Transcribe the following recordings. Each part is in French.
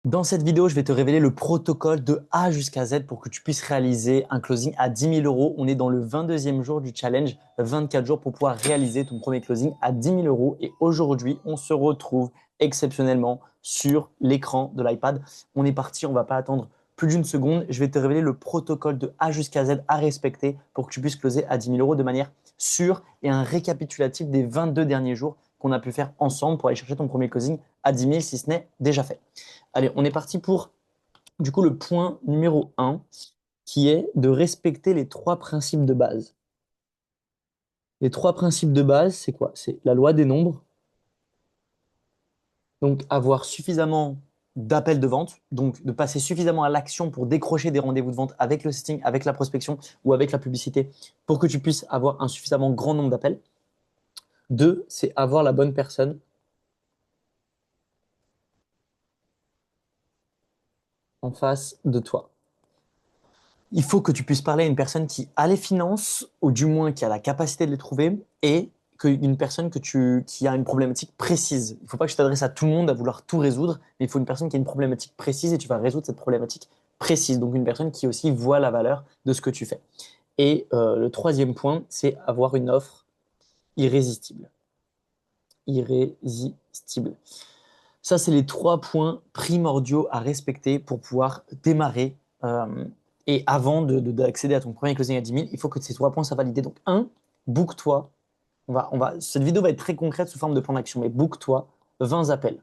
Dans cette vidéo, je vais te révéler le protocole de A jusqu'à Z pour que tu puisses réaliser un closing à 10 000 euros. On est dans le 22e jour du challenge, 24 jours pour pouvoir réaliser ton premier closing à 10 000 euros. Et aujourd'hui, on se retrouve exceptionnellement sur l'écran de l'iPad. On est parti, on ne va pas attendre plus d'une seconde. Je vais te révéler le protocole de A jusqu'à Z à respecter pour que tu puisses closer à 10 000 euros de manière sûre et un récapitulatif des 22 derniers jours qu'on a pu faire ensemble pour aller chercher ton premier closing à 10 000 si ce n'est déjà fait. Allez, on est parti pour du coup le point numéro un qui est de respecter les trois principes de base. Les trois principes de base, c'est quoi? C'est la loi des nombres, donc avoir suffisamment d'appels de vente, donc de passer suffisamment à l'action pour décrocher des rendez-vous de vente avec le setting, avec la prospection ou avec la publicité pour que tu puisses avoir un suffisamment grand nombre d'appels. Deux, c'est avoir la bonne personne en face de toi. Il faut que tu puisses parler à une personne qui a les finances, ou du moins qui a la capacité de les trouver, et une personne qui a une problématique précise. Il ne faut pas que tu t'adresses à tout le monde à vouloir tout résoudre, mais il faut une personne qui a une problématique précise et tu vas résoudre cette problématique précise. Donc une personne qui aussi voit la valeur de ce que tu fais. Et le troisième point, c'est avoir une offre irrésistible. Irrésistible. Ça, c'est les trois points primordiaux à respecter pour pouvoir démarrer. Et avant d'accéder à ton premier closing à 10 000, il faut que ces trois points soient validés. Donc, un, book-toi. Cette vidéo va être très concrète sous forme de plan d'action, mais book-toi 20 appels.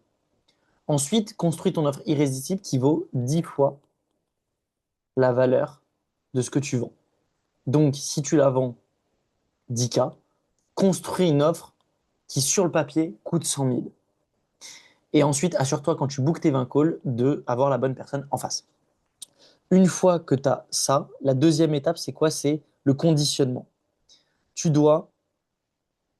Ensuite, construis ton offre irrésistible qui vaut 10 fois la valeur de ce que tu vends. Donc, si tu la vends 10K, construis une offre qui, sur le papier, coûte 100 000. Et ensuite, assure-toi, quand tu bookes tes 20 calls, d'avoir la bonne personne en face. Une fois que tu as ça, la deuxième étape, c'est quoi? C'est le conditionnement. Tu dois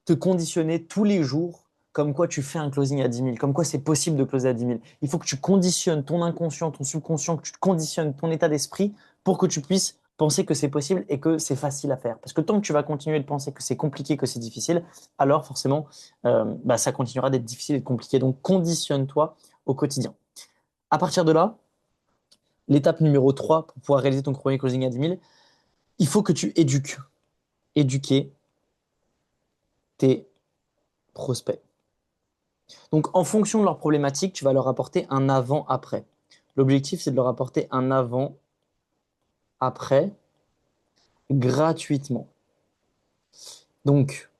te conditionner tous les jours comme quoi tu fais un closing à 10 000, comme quoi c'est possible de closer à 10 000. Il faut que tu conditionnes ton inconscient, ton subconscient, que tu conditionnes ton état d'esprit pour que tu puisses penser que c'est possible et que c'est facile à faire. Parce que tant que tu vas continuer de penser que c'est compliqué, que c'est difficile, alors forcément, ça continuera d'être difficile et compliqué. Donc, conditionne-toi au quotidien. À partir de là, l'étape numéro 3 pour pouvoir réaliser ton premier closing à 10 000, il faut que tu éduquer tes prospects. Donc, en fonction de leurs problématiques, tu vas leur apporter un avant-après. L'objectif, c'est de leur apporter un avant-après gratuitement. Donc,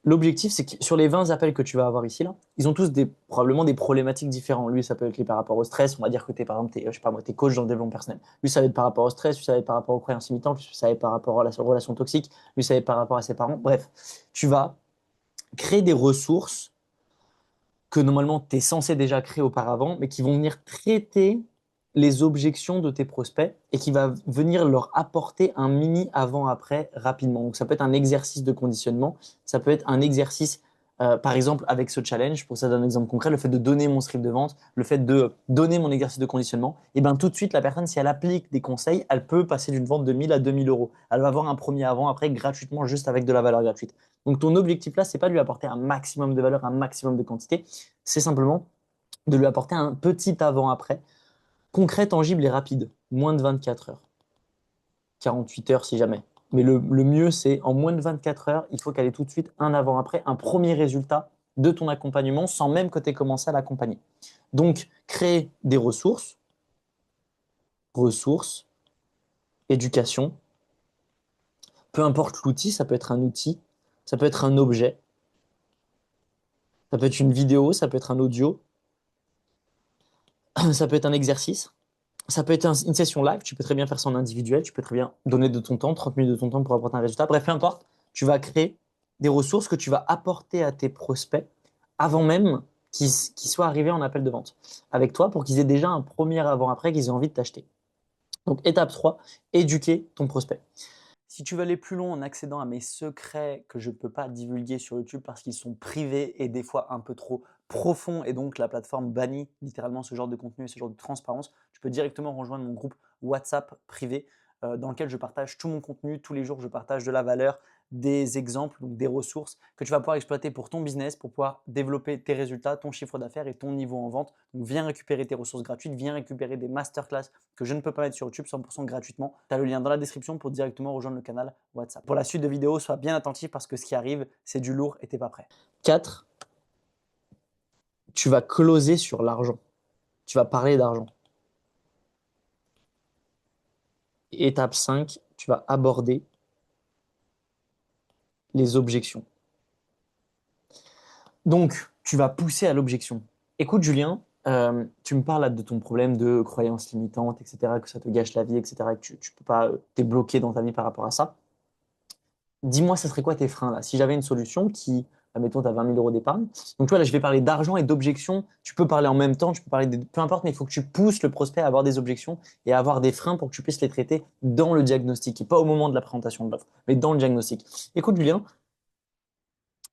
l'objectif, c'est que sur les 20 appels que tu vas avoir ici, là, ils ont tous probablement des problématiques différentes. Lui, ça peut être par rapport au stress. On va dire que tu es, par exemple, je sais pas moi, t'es coach dans le développement personnel. Lui, ça va être par rapport au stress. Lui, ça va être par rapport aux croyances limitantes. Lui, ça va être par rapport à la relation toxique. Lui, ça va être par rapport à ses parents. Bref, tu vas créer des ressources que normalement tu es censé déjà créer auparavant, mais qui vont venir traiter les objections de tes prospects et qui va venir leur apporter un mini avant-après rapidement. Donc ça peut être un exercice de conditionnement, ça peut être un exercice, par exemple avec ce challenge, pour ça donner un exemple concret, le fait de donner mon script de vente, le fait de donner mon exercice de conditionnement, et bien tout de suite la personne, si elle applique des conseils, elle peut passer d'une vente de 1000 à 2000 euros. Elle va avoir un premier avant-après gratuitement juste avec de la valeur gratuite. Donc ton objectif là, c'est pas de lui apporter un maximum de valeur, un maximum de quantité, c'est simplement de lui apporter un petit avant-après, concret, tangible et rapide. Moins de 24 heures. 48 heures si jamais. Mais le mieux, c'est en moins de 24 heures, il faut qu'elle ait tout de suite un avant-après, un premier résultat de ton accompagnement sans même que tu aies commencé à l'accompagner. Donc, créer des ressources, éducation, peu importe l'outil, ça peut être un outil, ça peut être un objet, ça peut être une vidéo, ça peut être un audio, ça peut être un exercice. Ça peut être une session live, tu peux très bien faire ça en individuel, tu peux très bien donner de ton temps, 30 minutes de ton temps pour apporter un résultat. Bref, peu importe, tu vas créer des ressources que tu vas apporter à tes prospects avant même qu'ils soient arrivés en appel de vente avec toi pour qu'ils aient déjà un premier avant-après, qu'ils aient envie de t'acheter. Donc, étape 3, éduquer ton prospect. Si tu veux aller plus loin en accédant à mes secrets que je ne peux pas divulguer sur YouTube parce qu'ils sont privés et des fois un peu trop profonds et donc la plateforme bannit littéralement ce genre de contenu et ce genre de transparence, tu peux directement rejoindre mon groupe WhatsApp privé dans lequel je partage tout mon contenu. Tous les jours, je partage de la valeur, des exemples, donc des ressources que tu vas pouvoir exploiter pour ton business, pour pouvoir développer tes résultats, ton chiffre d'affaires et ton niveau en vente. Donc viens récupérer tes ressources gratuites, viens récupérer des masterclass que je ne peux pas mettre sur YouTube 100% gratuitement. Tu as le lien dans la description pour directement rejoindre le canal WhatsApp. Pour la suite de vidéos, sois bien attentif parce que ce qui arrive, c'est du lourd et tu n'es pas prêt. 4. Tu vas closer sur l'argent. Tu vas parler d'argent. Étape 5, tu vas aborder les objections. Donc, tu vas pousser à l'objection. Écoute, Julien, tu me parles là de ton problème de croyances limitantes, etc., que ça te gâche la vie, etc., que tu ne peux pas, t'es bloqué dans ta vie par rapport à ça. Dis-moi, ça serait quoi tes freins là? Si j'avais une solution qui, admettons, tu as 20 000 euros d'épargne. Donc, tu vois, là, je vais parler d'argent et d'objections. Tu peux parler en même temps, tu peux parler de peu importe, mais il faut que tu pousses le prospect à avoir des objections et à avoir des freins pour que tu puisses les traiter dans le diagnostic et pas au moment de la présentation de l'offre, mais dans le diagnostic. Écoute, Julien,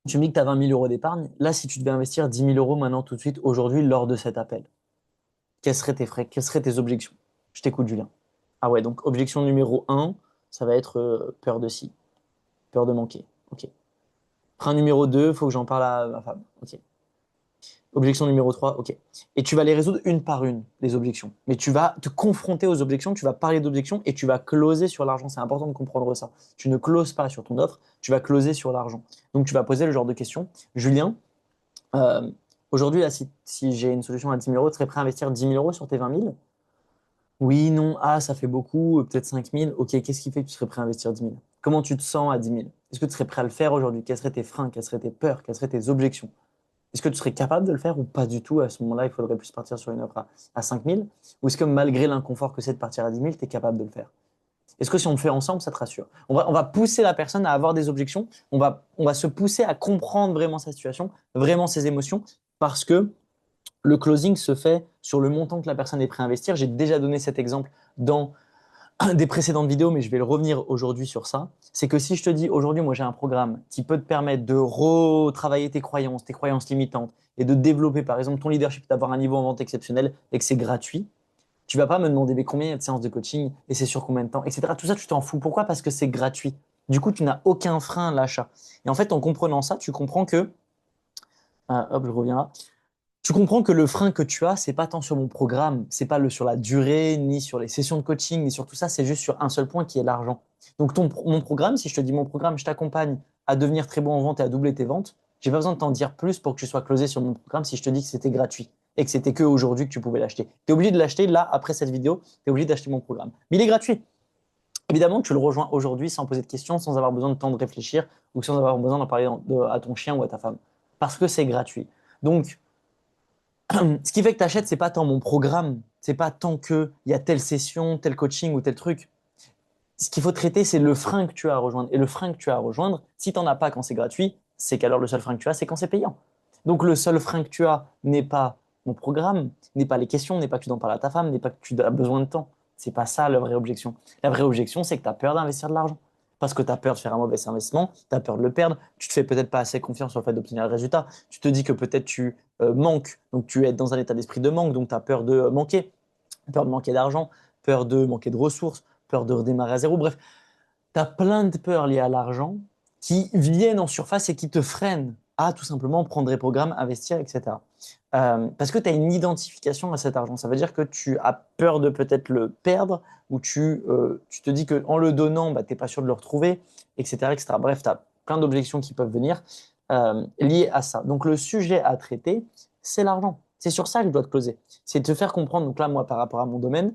tu me dis que tu as 20 000 euros d'épargne. Là, si tu devais investir 10 000 euros maintenant, tout de suite, aujourd'hui, lors de cet appel, quels seraient tes frais? Quelles seraient tes objections? Je t'écoute, Julien. Ah ouais, donc objection numéro un, ça va être peur de si, peur de manquer. Ok. Frein numéro 2, il faut que j'en parle à ma femme. Ok. Objection numéro 3, ok. Et tu vas les résoudre une par une, les objections. Mais tu vas te confronter aux objections, tu vas parler d'objections et tu vas closer sur l'argent. C'est important de comprendre ça. Tu ne closes pas sur ton offre, tu vas closer sur l'argent. Donc tu vas poser le genre de questions. Julien, euh, aujourd'hui, là, si j'ai une solution à 10 000 euros, tu serais prêt à investir 10 000 euros sur tes 20 000? Oui, non, ah, ça fait beaucoup, peut-être 5 000. Ok, qu'est-ce qui fait que tu serais prêt à investir 10 000? Comment tu te sens à 10 000? Est-ce que tu serais prêt à le faire aujourd'hui? Quels seraient tes freins? Quelles seraient tes peurs? Quelles seraient tes objections? Est-ce que tu serais capable de le faire ou pas du tout? À ce moment-là, il faudrait plus partir sur une offre à 5 000. Ou est-ce que malgré l'inconfort que c'est de partir à 10 000, tu es capable de le faire? Est-ce que si on le fait ensemble, ça te rassure? On va pousser la personne à avoir des objections. On va se pousser à comprendre vraiment sa situation, vraiment ses émotions, parce que le closing se fait sur le montant que la personne est prête à investir. J'ai déjà donné cet exemple dans des précédentes vidéos, mais je vais le revenir aujourd'hui sur ça. C'est que si je te dis aujourd'hui, moi j'ai un programme qui peut te permettre de retravailler tes croyances limitantes et de développer par exemple ton leadership, d'avoir un niveau en vente exceptionnel et que c'est gratuit, tu vas pas me demander mais combien il y a de séances de coaching et c'est sur combien de temps, etc. Tout ça, tu t'en fous. Pourquoi? Parce que c'est gratuit. Du coup, tu n'as aucun frein à l'achat. Et en fait, en comprenant ça, tu comprends que, hop, je reviens là. Tu comprends que le frein que tu as, c'est pas tant sur mon programme, c'est pas sur la durée, ni sur les sessions de coaching, ni sur tout ça, c'est juste sur un seul point qui est l'argent. Donc mon programme, si je te dis mon programme, je t'accompagne à devenir très bon en vente et à doubler tes ventes, j'ai pas besoin de t'en dire plus pour que tu sois closé sur mon programme si je te dis que c'était gratuit et que c'était que aujourd'hui que tu pouvais l'acheter. Tu es obligé de l'acheter là, après cette vidéo, tu es obligé d'acheter mon programme. Mais il est gratuit. Évidemment, tu le rejoins aujourd'hui sans poser de questions, sans avoir besoin de temps de réfléchir ou sans avoir besoin d'en parler à ton chien ou à ta femme. Parce que c'est gratuit. Donc, ce qui fait que tu achètes, c'est pas tant mon programme, c'est pas tant qu'il y a telle session, tel coaching ou tel truc. Ce qu'il faut traiter, c'est le frein que tu as à rejoindre. Et le frein que tu as à rejoindre, si tu n'en as pas quand c'est gratuit, c'est qu'alors le seul frein que tu as, c'est quand c'est payant. Donc le seul frein que tu as n'est pas mon programme, n'est pas les questions, n'est pas que tu en parles à ta femme, n'est pas que tu as besoin de temps. C'est pas ça la vraie objection. La vraie objection, c'est que tu as peur d'investir de l'argent. Parce que tu as peur de faire un mauvais investissement, tu as peur de le perdre, tu te fais peut-être pas assez confiance sur le fait d'obtenir le résultat, tu te dis que peut-être tu manques, donc tu es dans un état d'esprit de manque, donc tu as peur de manquer, peur de manquer d'argent, peur de manquer de ressources, peur de redémarrer à zéro. Bref, tu as plein de peurs liées à l'argent qui viennent en surface et qui te freinent à tout simplement prendre des programmes, investir, etc. Parce que tu as une identification à cet argent. Ça veut dire que tu as peur de peut-être le perdre ou tu te dis qu'en le donnant, bah, tu n'es pas sûr de le retrouver, etc. etc. Bref, tu as plein d'objections qui peuvent venir liées à ça. Donc le sujet à traiter, c'est l'argent. C'est sur ça que je dois te closer. C'est de te faire comprendre, donc là, moi, par rapport à mon domaine,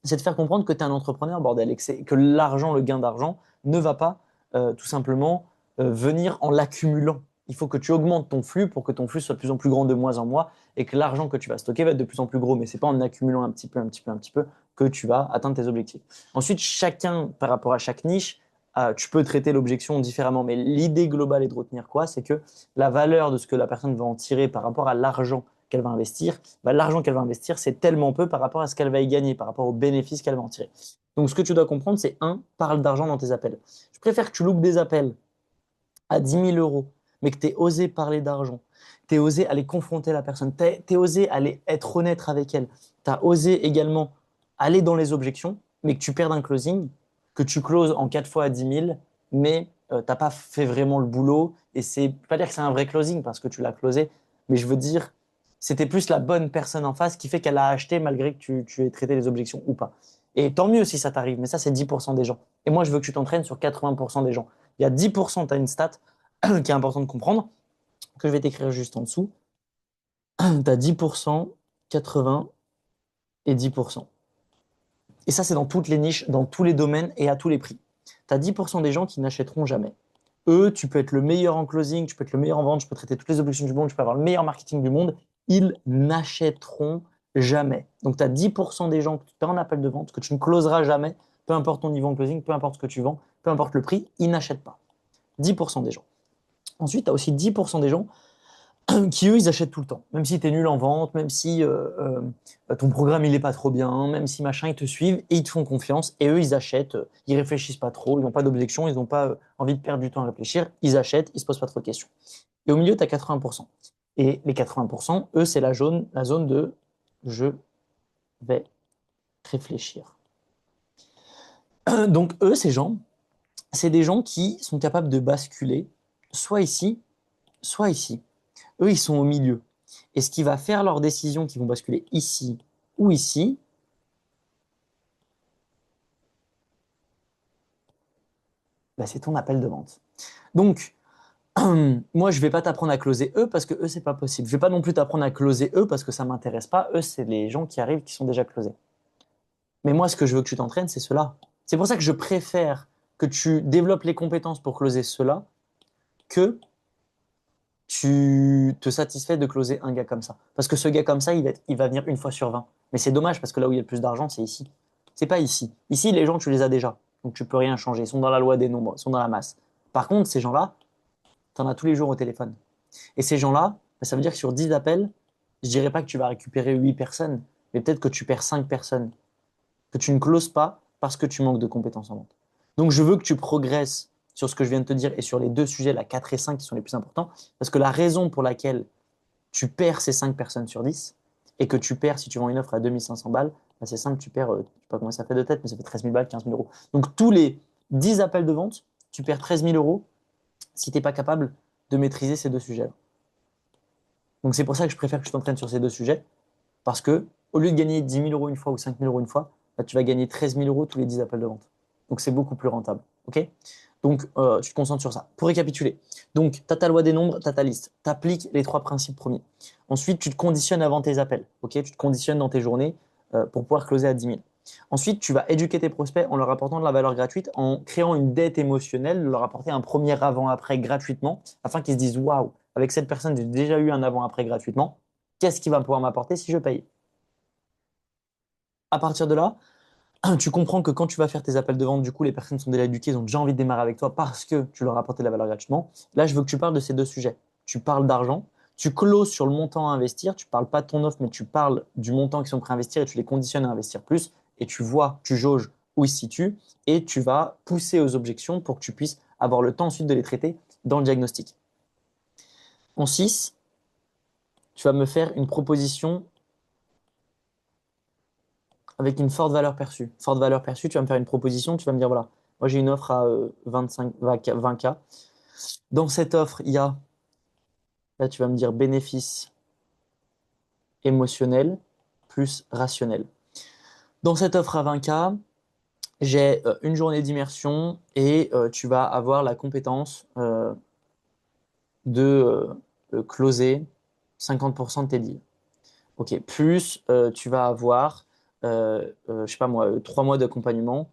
c'est de faire comprendre que tu es un entrepreneur, bordel, et que l'argent, le gain d'argent, ne va pas tout simplement venir en l'accumulant. Il faut que tu augmentes ton flux pour que ton flux soit de plus en plus grand de mois en mois et que l'argent que tu vas stocker va être de plus en plus gros. Mais c'est pas en accumulant un petit peu, un petit peu, un petit peu que tu vas atteindre tes objectifs. Ensuite, chacun, par rapport à chaque niche, tu peux traiter l'objection différemment. Mais l'idée globale est de retenir quoi? C'est que la valeur de ce que la personne va en tirer par rapport à l'argent qu'elle va investir, bah, l'argent qu'elle va investir, c'est tellement peu par rapport à ce qu'elle va y gagner, par rapport aux bénéfices qu'elle va en tirer. Donc, ce que tu dois comprendre, c'est parle d'argent dans tes appels. Je préfère que tu loupes des appels à 10 000 euros, mais que tu aies osé parler d'argent, tu aies osé aller confronter la personne, tu aies osé aller être honnête avec elle, tu as osé également aller dans les objections, mais que tu perdes un closing, que tu closes en 4 fois à 10 000, mais t'as pas fait vraiment le boulot. Et c'est pas dire que c'est un vrai closing parce que tu l'as closé, mais je veux dire, c'était plus la bonne personne en face qui fait qu'elle a acheté malgré que tu aies traité les objections ou pas. Et tant mieux si ça t'arrive, mais ça, c'est 10% des gens. Et moi, je veux que tu t'entraînes sur 80% des gens. Il y a 10%, tu as une stat qui est importante de comprendre, que je vais t'écrire juste en dessous. Tu as 10%, 80 et 10%. Et ça, c'est dans toutes les niches, dans tous les domaines et à tous les prix. Tu as 10% des gens qui n'achèteront jamais. Eux, tu peux être le meilleur en closing, tu peux être le meilleur en vente, tu peux traiter toutes les objections du monde, tu peux avoir le meilleur marketing du monde. Ils n'achèteront jamais. Donc, tu as 10% des gens que tu as en appel de vente, que tu ne closeras jamais, peu importe ton niveau en closing, peu importe ce que tu vends, peu importe le prix, ils n'achètent pas. 10% des gens. Ensuite, tu as aussi 10% des gens qui eux, ils achètent tout le temps. Même si tu es nul en vente, même si ton programme, il est pas trop bien, même si machin, ils te suivent et ils te font confiance. Et eux, ils achètent, ils réfléchissent pas trop, ils n'ont pas d'objection, ils n'ont pas envie de perdre du temps à réfléchir. Ils achètent, ils se posent pas trop de questions. Et au milieu, tu as 80%. Et les 80%, eux, c'est la zone de je vais réfléchir. Donc, eux, ces gens, c'est des gens qui sont capables de basculer soit ici, soit ici. Eux, ils sont au milieu. Et ce qui va faire leurs décisions qui vont basculer ici ou ici, bah, c'est ton appel de vente. Donc, moi, je ne vais pas t'apprendre à closer eux parce que eux, c'est pas possible. Je ne vais pas non plus t'apprendre à closer eux parce que ça ne m'intéresse pas. Eux, c'est les gens qui arrivent qui sont déjà closés. Mais moi, ce que je veux que tu t'entraînes, c'est cela. C'est pour ça que je préfère que tu développes les compétences pour closer cela que tu te satisfais de closer un gars comme ça. Parce que ce gars comme ça, il va venir une fois sur 20. Mais c'est dommage parce que là où il y a le plus d'argent, c'est ici. C'est pas ici. Ici, les gens, tu les as déjà. Donc tu peux rien changer. Ils sont dans la loi des nombres, ils sont dans la masse. Par contre, ces gens-là, tu en as tous les jours au téléphone. Et ces gens-là, bah, ça veut dire que sur 10 appels, je dirais pas que tu vas récupérer 8 personnes, mais peut-être que tu perds 5 personnes. Que tu ne closes pas parce que tu manques de compétences en vente. Donc je veux que tu progresses sur ce que je viens de te dire et sur les deux sujets, la 4 et 5 qui sont les plus importants. Parce que la raison pour laquelle tu perds ces 5 personnes sur 10 et que tu perds, si tu vends une offre à 2500 balles, bah c'est simple, tu perds, je ne sais pas comment ça fait de tête, mais ça fait 13 000 balles, 15 000 euros. Donc tous les 10 appels de vente, tu perds 13 000 euros si tu n'es pas capable de maîtriser ces deux sujets-là. Donc c'est pour ça que je préfère que tu t'entraînes sur ces deux sujets, parce que au lieu de gagner 10 000 euros une fois ou 5 000 euros une fois, bah, tu vas gagner 13 000 euros tous les 10 appels de vente. Donc c'est beaucoup plus rentable. Ok. Donc tu te concentres sur ça. Pour récapituler, donc tu as ta loi des nombres, tu as ta liste. Tu appliques les trois principes premiers. Ensuite, tu te conditionnes avant tes appels. Ok. Tu te conditionnes dans tes journées pour pouvoir closer à 10 000. Ensuite, tu vas éduquer tes prospects en leur apportant de la valeur gratuite, en créant une dette émotionnelle, leur apporter un premier avant-après gratuitement, afin qu'ils se disent waouh, avec cette personne, j'ai déjà eu un avant-après gratuitement. Qu'est-ce qu'il va pouvoir m'apporter si je paye? À partir de là, tu comprends que quand tu vas faire tes appels de vente, du coup, les personnes sont déjà éduquées, ils ont déjà envie de démarrer avec toi parce que tu leur as apporté de la valeur gratuitement. Là, je veux que tu parles de ces deux sujets. Tu parles d'argent, tu closes sur le montant à investir, tu parles pas de ton offre, mais tu parles du montant qu'ils sont prêts à investir et tu les conditionnes à investir plus. Et tu vois, tu jauges où ils se situent et tu vas pousser aux objections pour que tu puisses avoir le temps ensuite de les traiter dans le diagnostic. En 6, tu vas me faire une proposition avec une forte valeur perçue. Forte valeur perçue, tu vas me faire une proposition, tu vas me dire, voilà, moi j'ai une offre à 25, 20K. Dans cette offre, il y a, là tu vas me dire bénéfice émotionnel plus rationnel. Dans cette offre à 20K, j'ai une journée d'immersion et tu vas avoir la compétence de closer 50% de tes deals. Ok, plus tu vas avoir, je sais pas moi, 3 mois d'accompagnement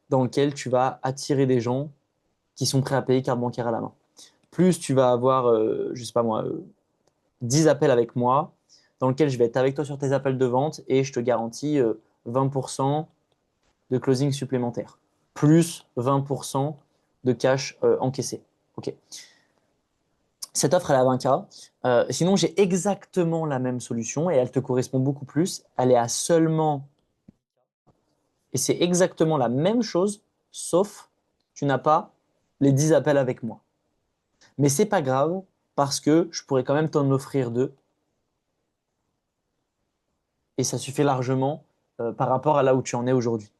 dans lequel tu vas attirer des gens qui sont prêts à payer carte bancaire à la main. Plus tu vas avoir, je sais pas moi, 10 appels avec moi, dans lequel je vais être avec toi sur tes appels de vente et je te garantis 20% de closing supplémentaire, plus 20% de cash encaissé. Ok. Cette offre, elle est à 20K. Sinon, j'ai exactement la même solution et elle te correspond beaucoup plus. Elle est à seulement. Et c'est exactement la même chose, sauf tu n'as pas les 10 appels avec moi. Mais c'est pas grave parce que je pourrais quand même t'en offrir deux et ça suffit largement par rapport à là où tu en es aujourd'hui.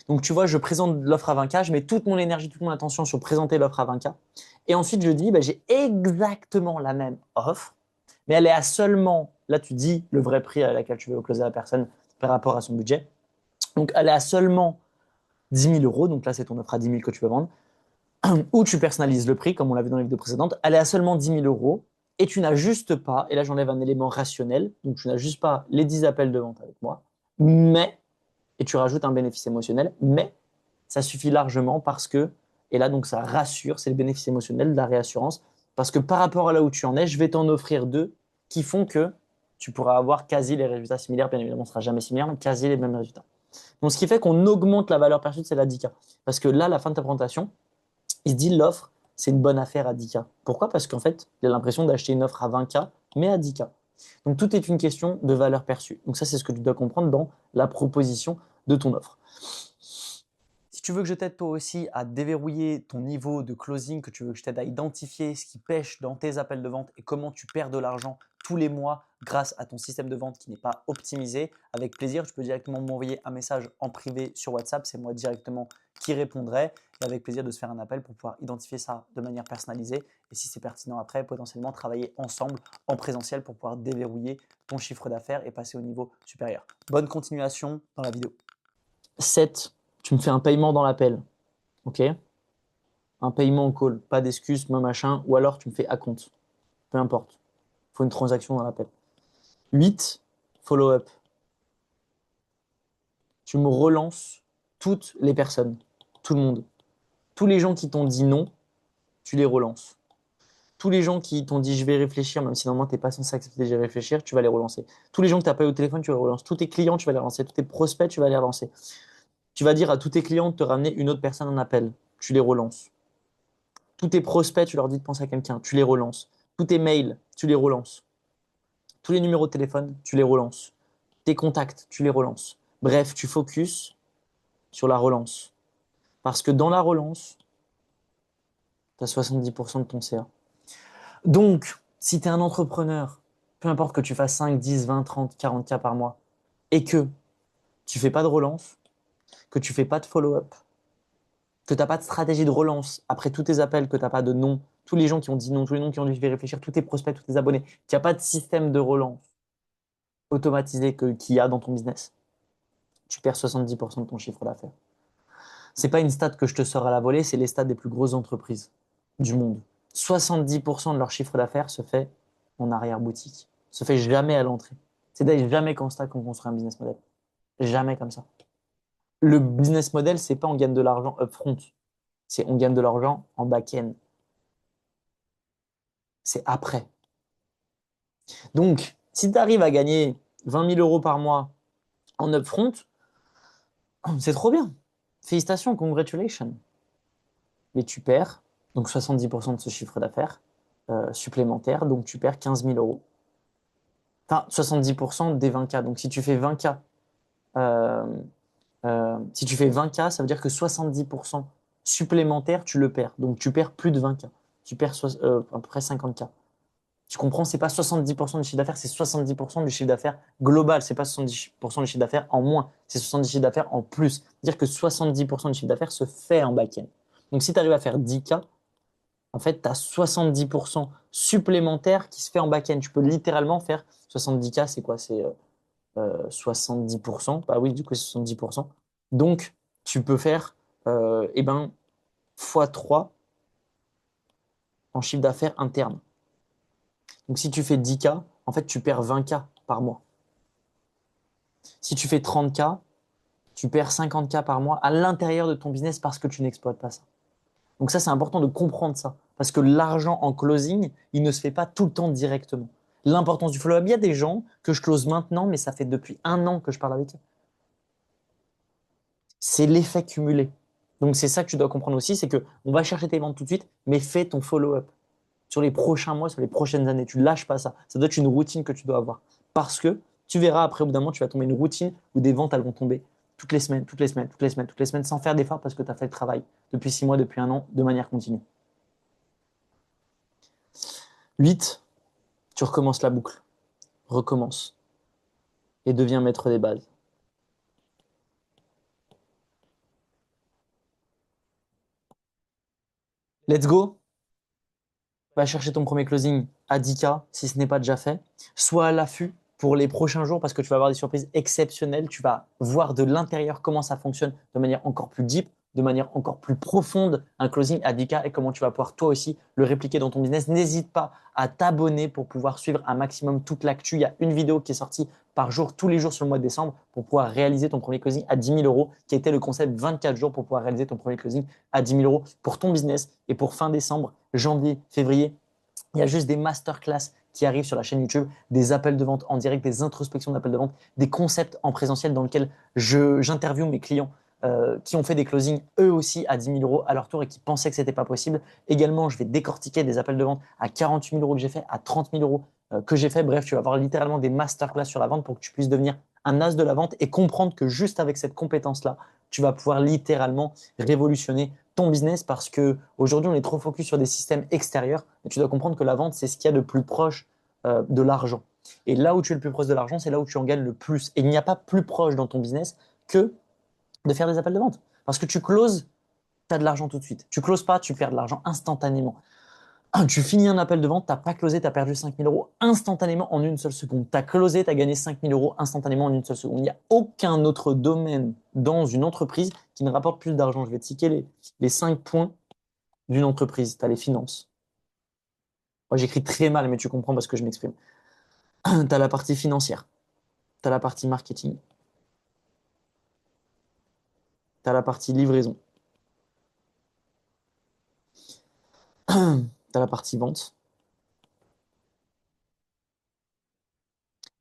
Donc, tu vois, je présente l'offre à 20K, je mets toute mon énergie, toute mon attention sur présenter l'offre à 20K. Et ensuite, je dis, bah, j'ai exactement la même offre, mais elle est à seulement, là, tu dis le vrai prix à laquelle tu veux closer la personne par rapport à son budget. Donc, elle est à seulement 10 000 euros. Donc là, c'est ton offre à 10 000 que tu veux vendre. Ou tu personnalises le prix, comme on l'a vu dans les vidéos précédentes. Elle est à seulement 10 000 euros. Et tu n'as juste pas, et là j'enlève un élément rationnel, donc tu n'as juste pas les 10 appels de vente avec moi, mais, et tu rajoutes un bénéfice émotionnel, mais ça suffit largement parce que, et là donc ça rassure, c'est le bénéfice émotionnel de la réassurance, parce que par rapport à là où tu en es, je vais t'en offrir deux qui font que tu pourras avoir quasi les résultats similaires, bien évidemment, ce ne sera jamais similaire, mais quasi les mêmes résultats. Donc ce qui fait qu'on augmente la valeur perçue de ces radicats. Parce que là, à la fin de ta présentation, il se dit l'offre, c'est une bonne affaire à 10K. Pourquoi? Parce qu'en fait, il a l'impression d'acheter une offre à 20K, mais à 10K. Donc tout est une question de valeur perçue. Donc ça, c'est ce que tu dois comprendre dans la proposition de ton offre. Si tu veux que je t'aide toi aussi à déverrouiller ton niveau de closing, que tu veux que je t'aide à identifier ce qui pêche dans tes appels de vente et comment tu perds de l'argent tous les mois grâce à ton système de vente qui n'est pas optimisé, avec plaisir, tu peux directement m'envoyer un message en privé sur WhatsApp. C'est moi directement qui répondrai et avec plaisir de se faire un appel pour pouvoir identifier ça de manière personnalisée et si c'est pertinent après, potentiellement travailler ensemble en présentiel pour pouvoir déverrouiller ton chiffre d'affaires et passer au niveau supérieur. Bonne continuation dans la vidéo. 7. Tu me fais un paiement dans l'appel. OK? Un paiement en call, pas d'excuses, moi machin, ou alors tu me fais à compte. Peu importe. Il faut une transaction dans l'appel. 8. Follow-up. Tu me relances toutes les personnes, tout le monde. Tous les gens qui t'ont dit non, tu les relances. Tous les gens qui t'ont dit je vais réfléchir, même si normalement tu n'es pas censé accepter de réfléchir, tu vas les relancer. Tous les gens que tu n'as pas eu au téléphone, tu les relances. Tous tes clients, tu vas les relancer. Tous tes prospects, tu vas les relancer. Tu vas dire à tous tes clients de te ramener une autre personne en appel. Tu les relances. Tous tes prospects, tu leur dis de penser à quelqu'un. Tu les relances. Tous tes mails, tu les relances. Tous les numéros de téléphone, tu les relances. Tes contacts, tu les relances. Bref, tu focuses sur la relance. Parce que dans la relance, tu as 70% de ton CA. Donc, si tu es un entrepreneur, peu importe que tu fasses 5, 10, 20, 30, 40K par mois, et que tu fais pas de relance, que tu fais pas de follow-up, que tu n'as pas de stratégie de relance après tous tes appels, que tu n'as pas de non, tous les gens qui ont dit non, tous les noms qui ont dû réfléchir, tous tes prospects, tous tes abonnés, qu'il n'y a pas de système de relance automatisé qu'il y a dans ton business, tu perds 70% de ton chiffre d'affaires. C'est pas une stat que je te sors à la volée, c'est les stats des plus grosses entreprises du monde. 70% de leur chiffre d'affaires se fait en arrière-boutique, se fait jamais à l'entrée. C'est d'ailleurs jamais comme ça qu'on construit un business model. Jamais comme ça. Le business model, c'est pas on gagne de l'argent upfront, c'est on gagne de l'argent en back-end. C'est après. Donc, si tu arrives à gagner 20 000 euros par mois en upfront, c'est trop bien. Félicitations, congratulations. Mais tu perds donc 70% de ce chiffre d'affaires supplémentaire, donc tu perds 15 000 euros. Enfin, 70% des 20K. Donc si tu fais 20K, euh, si tu fais 20K, ça veut dire que 70% supplémentaire, tu le perds. Donc tu perds plus de 20K. Tu perds à peu près 50K. Tu comprends, c'est pas 70% du chiffre d'affaires, c'est 70% du chiffre d'affaires global. C'est pas 70% du chiffre d'affaires en moins, c'est 70% du chiffre d'affaires en plus. C'est-à-dire que 70% du chiffre d'affaires se fait en back-end. Donc si tu arrives à faire 10K, en fait, tu as 70% supplémentaire qui se fait en back-end. Tu peux littéralement faire 70K, c'est quoi? C'est 70%. Bah oui, du coup, c'est 70%. Donc, tu peux faire eh ben, x3 en chiffre d'affaires interne. Donc, si tu fais 10K, en fait, tu perds 20K par mois. Si tu fais 30K, tu perds 50K par mois à l'intérieur de ton business parce que tu n'exploites pas ça. Donc ça, c'est important de comprendre ça. Parce que l'argent en closing, il ne se fait pas tout le temps directement. L'importance du follow-up, il y a des gens que je close maintenant, mais ça fait depuis 1 an que je parle avec eux. C'est l'effet cumulé. Donc c'est ça que tu dois comprendre aussi, c'est que on va chercher tes ventes tout de suite, mais fais ton follow-up sur les prochains mois, sur les prochaines années. Tu ne lâches pas ça. Ça doit être une routine que tu dois avoir. Parce que tu verras après, au bout d'un moment, tu vas tomber une routine où des ventes, elles vont tomber toutes les semaines, toutes les semaines, toutes les semaines, toutes les semaines, sans faire d'effort parce que tu as fait le travail depuis 6 mois, depuis 1 an, de manière continue. 8. Tu recommences la boucle. Recommence. Et deviens maître des bases. Let's go. Va chercher ton premier closing à 10K si ce n'est pas déjà fait. Sois à l'affût pour les prochains jours parce que tu vas avoir des surprises exceptionnelles. Tu vas voir de l'intérieur comment ça fonctionne de manière encore plus deep, de manière encore plus profonde, un closing à 10K et comment tu vas pouvoir toi aussi le répliquer dans ton business. N'hésite pas à t'abonner pour pouvoir suivre un maximum toute l'actu. Il y a une vidéo qui est sortie par jour, tous les jours sur le mois de décembre pour pouvoir réaliser ton premier closing à 10 000 euros, qui était le concept 24 jours pour pouvoir réaliser ton premier closing à 10 000 euros pour ton business. Et pour fin décembre, janvier, février, il y a juste des masterclass qui arrivent sur la chaîne YouTube, des appels de vente en direct, des introspections d'appels de vente, des concepts en présentiel dans lesquels j'interviewe mes clients qui ont fait des closings eux aussi à 10 000 euros à leur tour et qui pensaient que ce n'était pas possible. Également, je vais décortiquer des appels de vente à 48 000 euros que j'ai fait, à 30 000 euros que j'ai fait. Bref, tu vas avoir littéralement des masterclass sur la vente pour que tu puisses devenir un as de la vente et comprendre que juste avec cette compétence-là, tu vas pouvoir littéralement révolutionner ton business parce que aujourd'hui on est trop focus sur des systèmes extérieurs. Mais tu dois comprendre que la vente, c'est ce qu'il y a de plus proche de l'argent. Et là où tu es le plus proche de l'argent, c'est là où tu en gagnes le plus. Et il n'y a pas plus proche dans ton business que de faire des appels de vente. Parce que tu closes, tu as de l'argent tout de suite. Tu closes pas, tu perds de l'argent instantanément. Tu finis un appel de vente, tu n'as pas closé, tu as perdu 5 000 euros instantanément en une seule seconde. Tu as closé, tu as gagné 5 000 euros instantanément en une seule seconde. Il n'y a aucun autre domaine dans une entreprise qui ne rapporte plus d'argent. Je vais te citer les 5 points d'une entreprise. Tu as les finances. Moi, j'écris très mal, mais tu comprends parce que je m'exprime. Tu as la partie financière, tu as la partie marketing, tu as la partie livraison, tu as la partie vente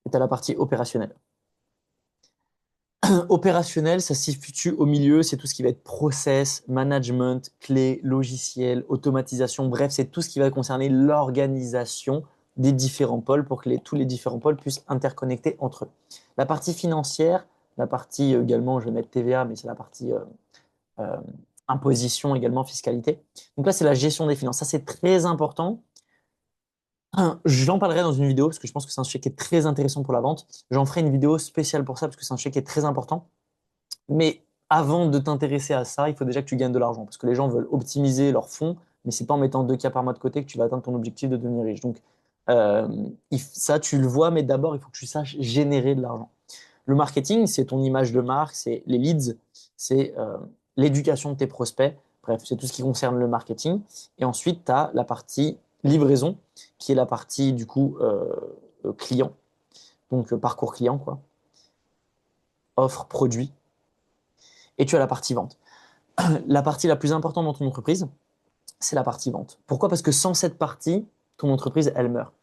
et tu as la partie opérationnelle. Opérationnel, ça se situe au milieu, c'est tout ce qui va être process, management, clé, logiciel, automatisation, bref, c'est tout ce qui va concerner l'organisation des différents pôles pour que tous les différents pôles puissent interconnecter entre eux. La partie financière, la partie également, je vais mettre TVA, mais c'est la partie euh, imposition également, fiscalité. Donc là, c'est la gestion des finances. Ça, c'est très important. J'en parlerai dans une vidéo parce que je pense que c'est un sujet qui est très intéressant pour la vente. J'en ferai une vidéo spéciale pour ça parce que c'est un sujet qui est très important. Mais avant de t'intéresser à ça, il faut déjà que tu gagnes de l'argent parce que les gens veulent optimiser leurs fonds, mais c'est pas en mettant 2K par mois de côté que tu vas atteindre ton objectif de devenir riche. Donc, ça, tu le vois, mais d'abord, il faut que tu saches générer de l'argent. Le marketing, c'est ton image de marque, c'est les leads, c'est l'éducation de tes prospects. Bref, c'est tout ce qui concerne le marketing. Et ensuite, tu as la partie livraison, qui est la partie du coup client, donc parcours client, quoi, offre, produit. Et tu as la partie vente. La partie la plus importante dans ton entreprise, c'est la partie vente. Pourquoi? Parce que sans cette partie, ton entreprise, elle meurt.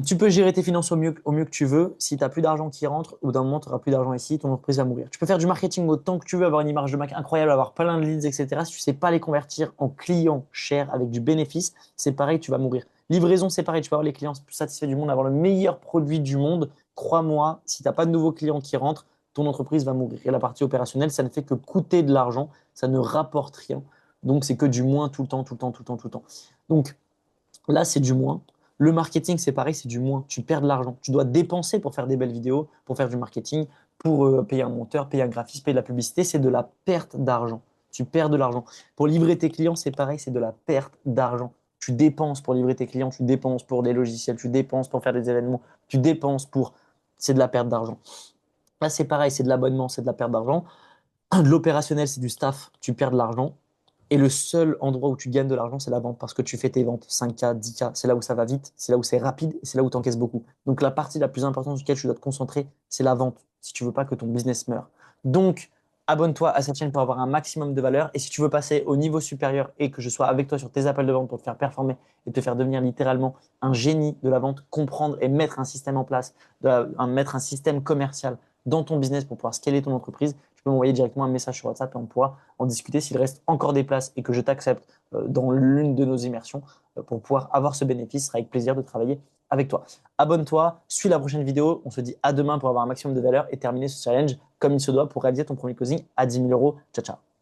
Tu peux gérer tes finances au mieux que tu veux. Si tu n'as plus d'argent qui rentre, au bout d'un moment, tu n'auras plus d'argent ici, ton entreprise va mourir. Tu peux faire du marketing autant que tu veux, avoir une image de marque incroyable, avoir plein de leads, etc. Si tu ne sais pas les convertir en clients chers avec du bénéfice, c'est pareil, tu vas mourir. Livraison, c'est pareil, tu peux avoir les clients plus satisfaits du monde, avoir le meilleur produit du monde. Crois-moi, si tu n'as pas de nouveaux clients qui rentrent, ton entreprise va mourir. Et la partie opérationnelle, ça ne fait que coûter de l'argent, ça ne rapporte rien. Donc, c'est que du moins tout le temps, tout le temps, tout le temps, tout le temps. Donc, là, c'est du moins. Le marketing, c'est pareil, c'est du moins. Tu perds de l'argent. Tu dois dépenser pour faire des belles vidéos, pour faire du marketing, pour payer un monteur, payer un graphiste, payer de la publicité. C'est de la perte d'argent. Tu perds de l'argent. Pour livrer tes clients, c'est pareil, c'est de la perte d'argent. Tu dépenses pour livrer tes clients, tu dépenses pour des logiciels, tu dépenses pour faire des événements, tu dépenses pour. C'est de la perte d'argent. Là, c'est pareil, c'est de l'abonnement, c'est de la perte d'argent. De l'opérationnel, c'est du staff, tu perds de l'argent. Et le seul endroit où tu gagnes de l'argent, c'est la vente, parce que tu fais tes ventes 5K, 10K, c'est là où ça va vite, c'est là où c'est rapide, et c'est là où tu encaisses beaucoup. Donc la partie la plus importante sur laquelle tu dois te concentrer, c'est la vente, si tu veux pas que ton business meure. Donc, abonne-toi à cette chaîne pour avoir un maximum de valeur. Et si tu veux passer au niveau supérieur et que je sois avec toi sur tes appels de vente pour te faire performer et te faire devenir littéralement un génie de la vente, comprendre et mettre un système en place, mettre un système commercial dans ton business pour pouvoir scaler ton entreprise, tu peux m'envoyer directement un message sur WhatsApp et on pourra en discuter s'il reste encore des places et que je t'accepte dans l'une de nos immersions pour pouvoir avoir ce bénéfice. Ce sera avec plaisir de travailler avec toi. Abonne-toi, suis la prochaine vidéo. On se dit à demain pour avoir un maximum de valeur et terminer ce challenge comme il se doit pour réaliser ton premier closing à 10 000 euros. Ciao, ciao.